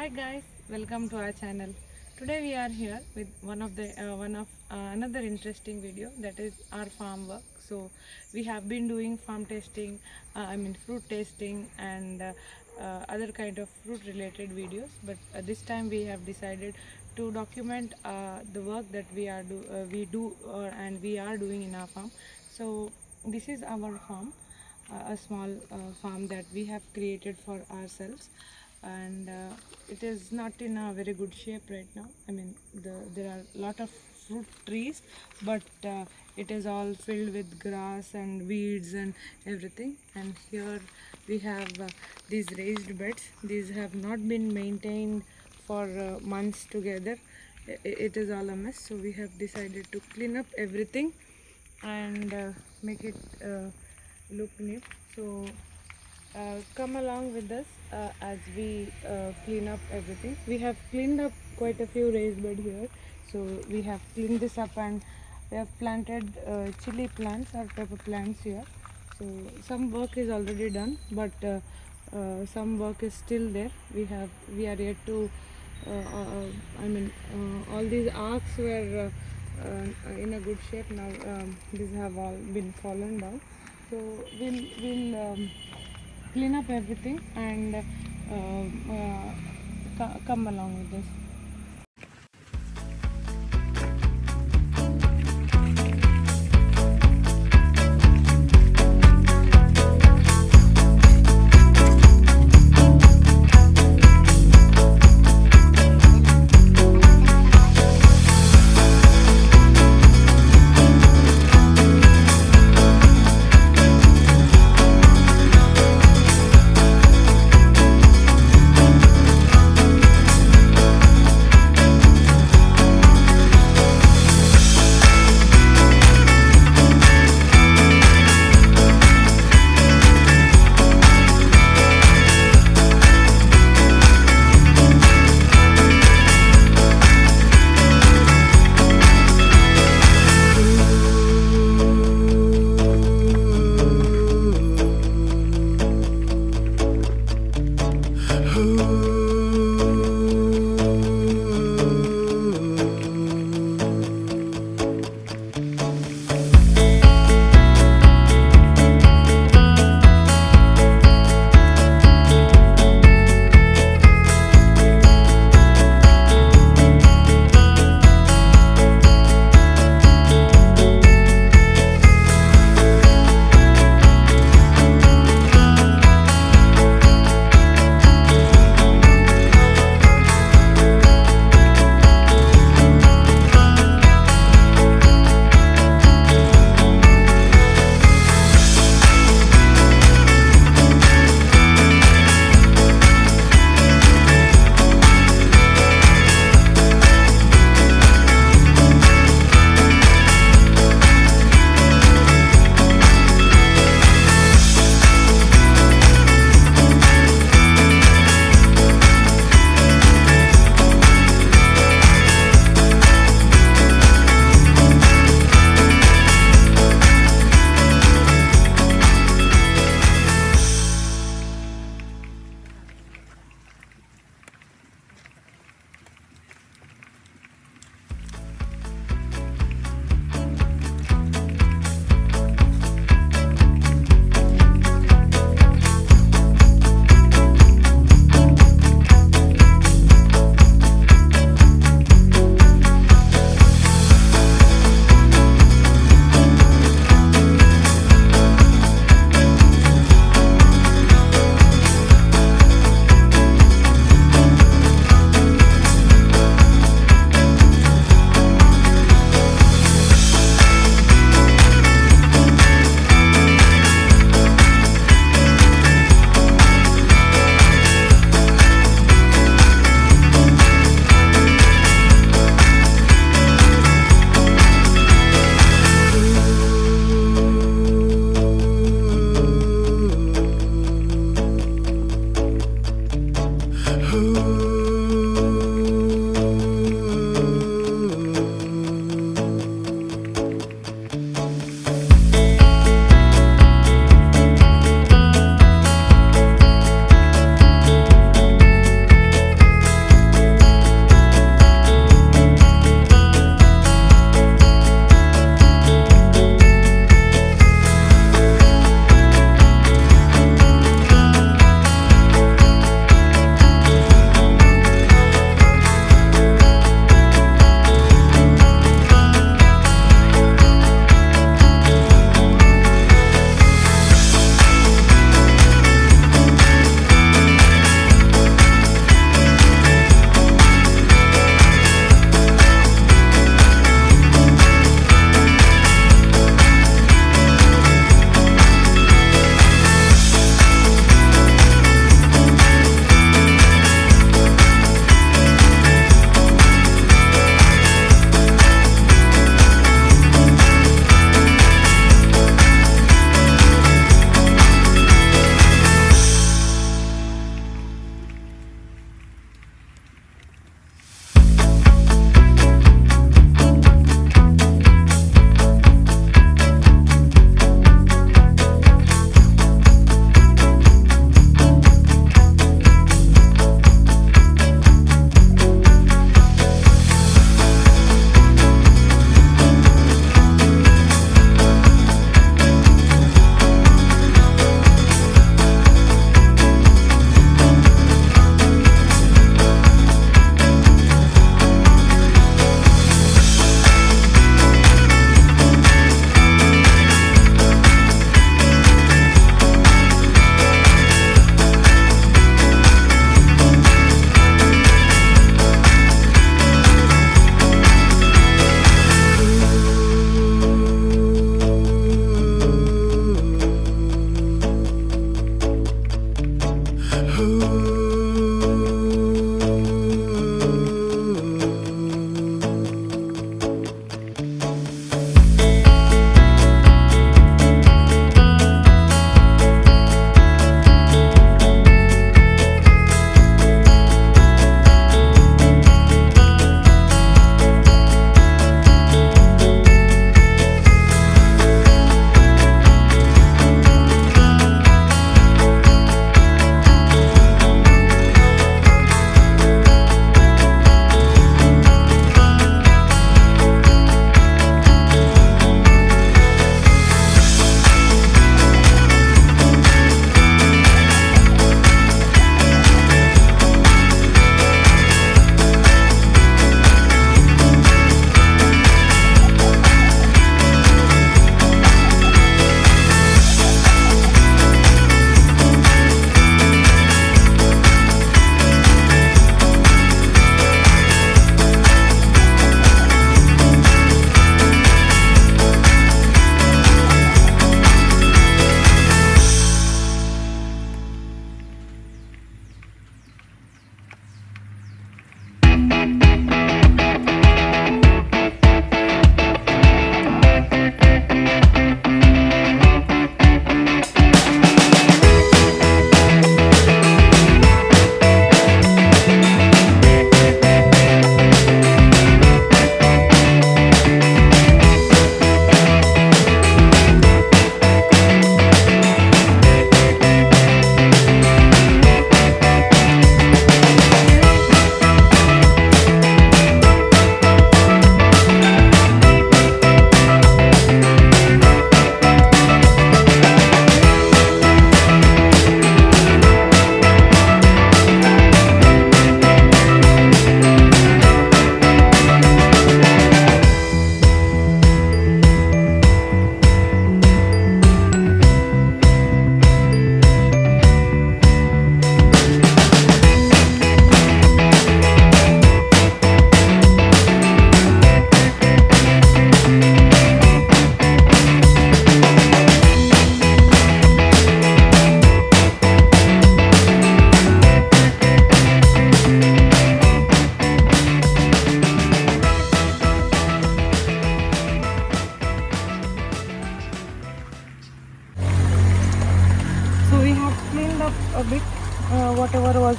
Hi guys, welcome to our channel. Today we are here with one of another interesting video, that is our farm work. So we have been doing farm testing, fruit tasting and other kind of fruit related videos. But this time we have decided to document the work that we are doing in our farm. So this is our farm, a small farm that we have created for ourselves, and it is not in a very good shape right now. There are a lot of fruit trees, but it is all filled with grass and weeds and everything. And here we have these raised beds. These have not been maintained for months together. It is all a mess, so we have decided to clean up everything and make it look new. So come along with us as we clean up everything. We have cleaned up quite a few raised bed here. So we have cleaned this up and we have planted chili plants or pepper plants here. So some work is already done, but some work is still there. We are yet to all these arcs were in a good shape. Now these have all been fallen down. So we'll clean up everything and come along with this.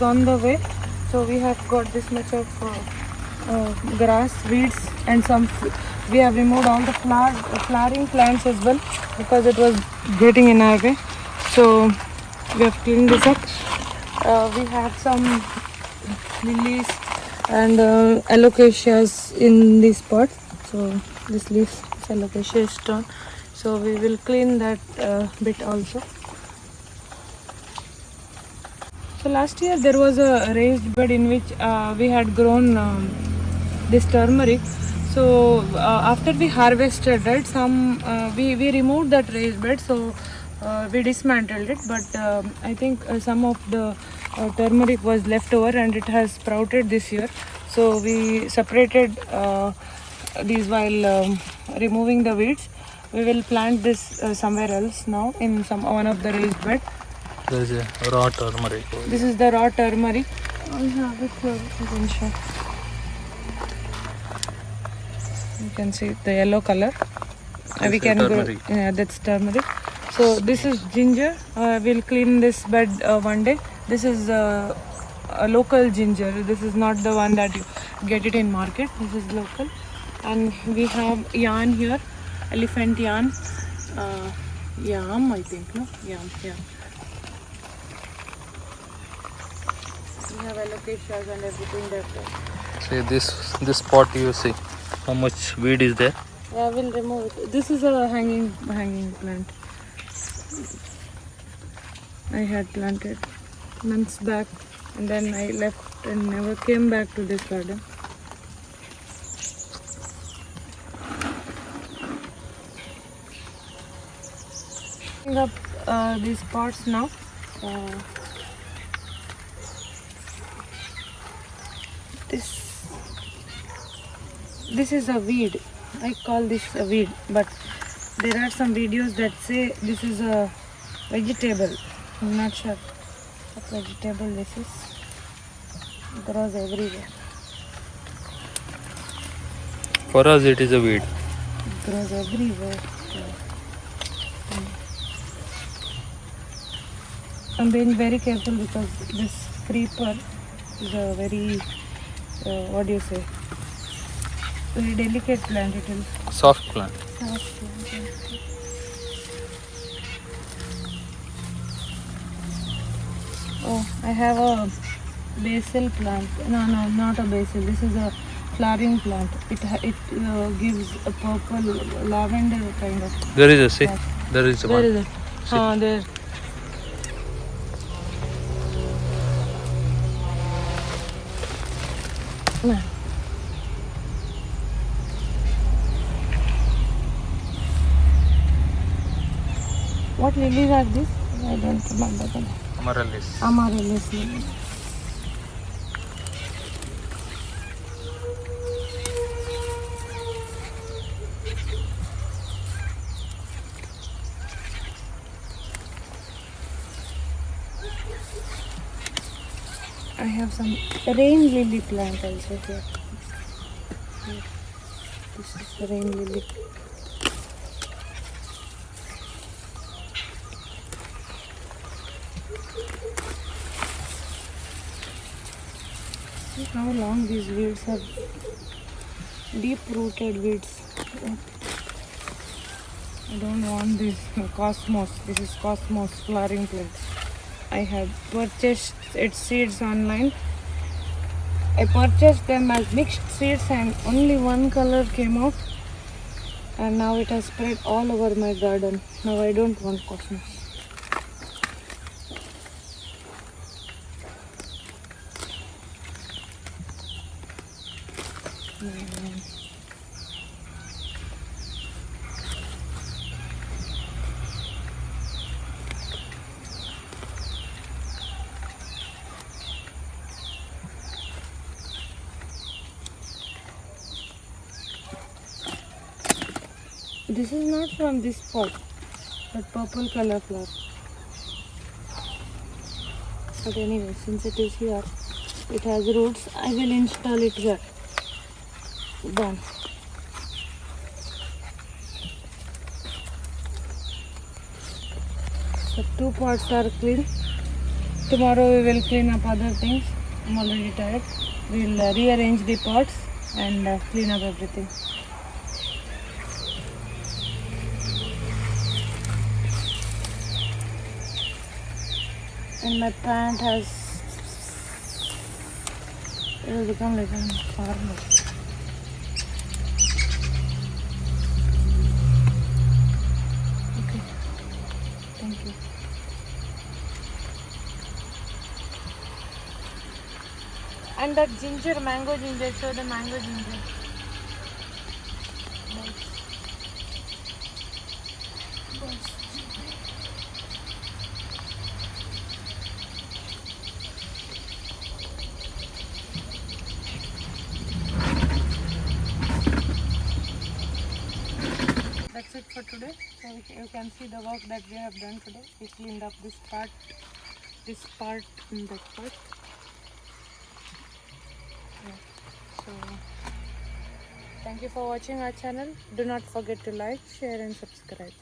was on the way. So we have got this much of grass, weeds, and we have removed all the flowering plants as well because it was getting in our way. So we have cleaned this up. We have some lilies and alocasias in these pots. So this leaf is alocasia stone. So we will clean that bit also. So last year there was a raised bed in which we had grown this turmeric. So after we harvested, right, we removed that raised bed. So we dismantled it, but I think some of the turmeric was left over and it has sprouted this year. So we separated these while removing the weeds. We will plant this somewhere else now in one of the raised bed. There is a raw turmeric. This is the raw turmeric. I have it here. You can see the yellow color. We can turmeric. Yeah, that's turmeric. So this is ginger. We'll clean this bed one day. This is a local ginger. This is not the one that you get it in market. This is local. And we have yarn here, elephant yarn. Yam, I think, no? Yam. We have alocasias and everything there. See this pot, you see how much weed is there. Yeah, I will remove it. This is a hanging plant. I had planted months back and then I left and never came back to this garden. Picking up these pots now. This is a weed. I call this a weed, but there are some videos that say this is a vegetable. I'm not sure what vegetable this is. It grows everywhere. For us it is a weed. It grows everywhere. I'm being very careful because this creeper is a very, what do you say, very delicate plant. It is soft plant. Soft plant. Oh, I have a basil plant. No, not a basil. This is a flowering plant. It gives a purple lavender kind of. There is a see. There is a one. There is a. There. No. What lilies are these? I don't remember them. Amaryllis. Amaryllis lilies. I have some rain lily plant also here. This is the rain lily. See how long these weeds are. Deep rooted weeds. I don't want this cosmos. This is cosmos flowering plant. I had purchased its seeds online. I purchased them as mixed seeds and only one color came out. And now it has spread all over my garden. Now I don't want cosmos. This is not from this pot, that purple color flower. But anyway, since it is here, it has roots, I will install it here. Done. So 2 pots are clean. Tomorrow we will clean up other things. I'm already tired. We'll rearrange the pots and clean up everything. And my plant it will become like a farmer. Okay, thank you. And that ginger, mango ginger, show the mango ginger. That's it for today. So you can see the work that we have done today. We cleaned up this part, and that part. Yeah. So thank you for watching our channel. Do not forget to like, share and subscribe.